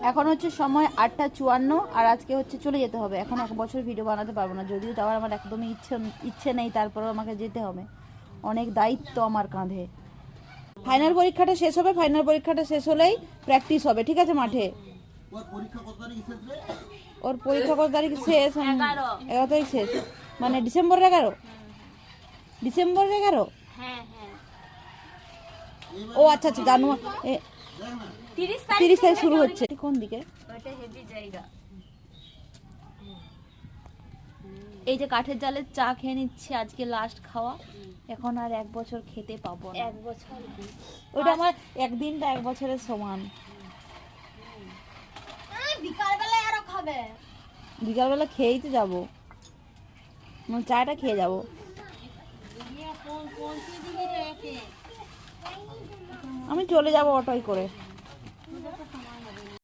এখন হচ্ছে সময় 8:54 আর আজকে হচ্ছে চলে যেতে হবে। এখন 1 বছর ভিডিও বানাতে পারবো না, যদিও যাওয়ার আমার একদমই ইচ্ছে নেই, তারপরেও আমাকে যেতে হবে। অনেক দায়িত্ব আমার কাঁধে। ফাইনাল পরীক্ষাটা শেষ হবে, ফাইনাল পরীক্ষাটা শেষ হলেই প্র্যাকটিস হবে, ঠিক আছে? মাঠে ওর পরীক্ষা কত তারিখ শেষ? 11 তারিখ শেষ, মানে ডিসেম্বরের 11। ডিসেম্বরের 11? ও আচ্ছা আচ্ছা, জানুয়ারি 30 তারিখ শুরু হচ্ছে। কোন দিকে? এই যে কাঠের জালের চা খেয়ে নিচ্ছি, আজকে লাস্ট খাওয়া। এখন আর 1 বছর খেতে পাবো না। 1 বছর ওটা আমার একদিনটা 1 বছরের সমান। বিকালবেলা আরো খাবে। বিকালবেলা খেয়েই তো যাবো, চাটা খেয়ে যাবো। আমি চলে যাবো অটোয় করে।